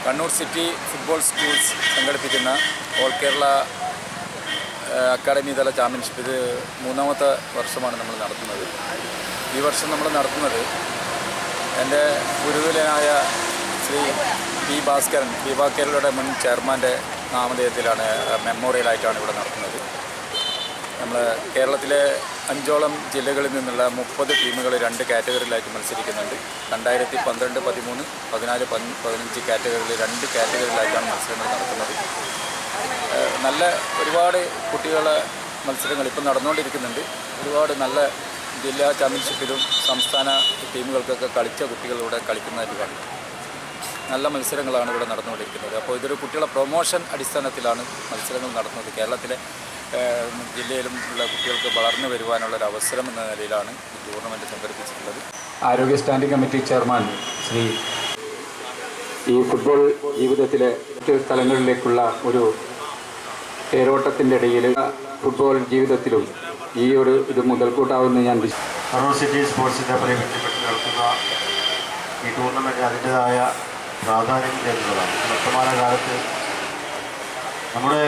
Kannur city football schools സംഘടിപ്പിക്കുന്ന all Kerala academy തല championship ഇത് 3ാമത്തെ വർഷമാണ് നമ്മൾ നടത്തുന്നത്. ഈ വർഷം നമ്മൾ നടത്തുന്നത് എൻ്റെ ഗുരുതുലനായ ശ്രീ പി ഭാസ്കരയുടെ മുൻ ചെയർമാൻ്റെ നാമധേയത്തിലാണ്, മെമ്മോറിയലായിട്ടാണ് ഇവിടെ നടത്തുന്നത്. നമ്മൾ കേരളത്തിലെ 5ഓളം ജില്ലകളിൽ നിന്നുള്ള 30 ടീമുകൾ 2 കാറ്റഗറിയിലായിട്ട് മത്സരിക്കുന്നുണ്ട്. 2012, 13, 14, 15 കാറ്റഗറിയിൽ 2 കാറ്റഗറിയിലായിട്ടാണ് മത്സരങ്ങൾ നടത്തുന്നത്. നല്ല ഒരുപാട് കുട്ടികളെ മത്സരങ്ങൾ ഇപ്പം നടന്നുകൊണ്ടിരിക്കുന്നുണ്ട്. ഒരുപാട് നല്ല ജില്ലാ ചാമ്പ്യൻഷിപ്പിലും സംസ്ഥാന ടീമുകൾക്കൊക്കെ കളിച്ച കുട്ടികളിലൂടെ കളിക്കുന്നതായിട്ട് കാണും. നല്ല മത്സരങ്ങളാണ് ഇവിടെ നടന്നുകൊണ്ടിരിക്കുന്നത്. അപ്പോൾ ഇതൊരു കുട്ടികളെ പ്രൊമോഷൻ അടിസ്ഥാനത്തിലാണ് മത്സരങ്ങൾ നടത്തുന്നത്. കേരളത്തിലെ ജില്ലയിലും ഉള്ള കുട്ടികൾക്ക് വളർന്നു വരുവാനുള്ളൊരു അവസരം എന്ന നിലയിലാണ് ഈ ടൂർണമെൻറ്റ് സംഘടിപ്പിച്ചിട്ടുള്ളത്. ആരോഗ്യ സ്റ്റാൻഡിംഗ് കമ്മിറ്റി ചെയർമാൻ ശ്രീ ഈ ഫുട്ബോൾ ജീവിതത്തിലെ മറ്റ് സ്ഥലങ്ങളിലേക്കുള്ള ഒരു തേരോട്ടത്തിൻ്റെ ഇടയിൽ ഫുട്ബോൾ ജീവിതത്തിലും ഈ ഒരു ഇത് മുതൽക്കൂട്ടാവുമെന്ന് ഞാൻ കണ്ണൂർ സിറ്റി സ്പോർട്സിൻ്റെ ബന്ധപ്പെട്ട് നടത്തുന്ന ഈ ടൂർണമെൻറ്റ് അതിൻ്റെതായ പ്രാധാന്യം എന്നുള്ളതാണ്. വർത്തമാന കാലത്ത് നമ്മുടെ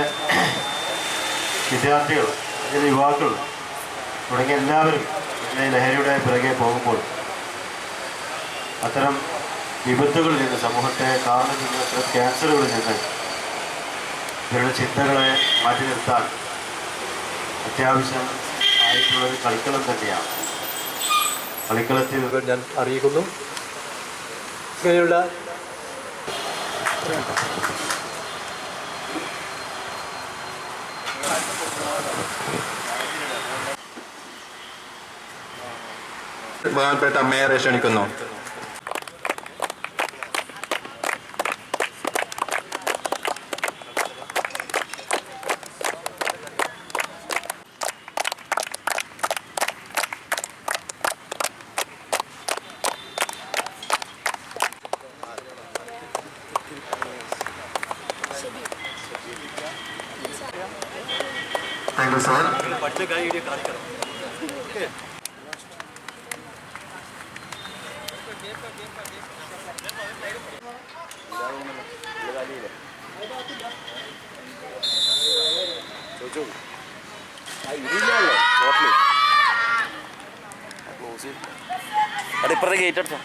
വിദ്യാർത്ഥികൾ, അതിൻ്റെ യുവാക്കൾ തുടങ്ങിയ എല്ലാവരും ലഹരിയുടെ പിറകെ പോകുമ്പോൾ അത്തരം വിപത്തുകളിൽ നിന്ന്, സമൂഹത്തെ കാരണം ചെയ്യുന്ന അത്തരം ക്യാൻസറുകളിൽ നിന്ന് ഇവരുടെ ചിന്തകളെ മാറ്റി നിർത്താൻ അത്യാവശ്യം ആയിട്ടുള്ളൊരു കളിക്കളം തന്നെയാണ്. കളിക്കളത്തിൽ ഞാൻ അറിയിക്കുന്നു. ഇങ്ങനെയുള്ള ബഹുമാനപ്പെട്ട മേയറെ ക്ഷണിക്കുന്നു. Thank you sir. ഇപ്പുറത്തെ ഗേറ്റ് എടുത്തോ.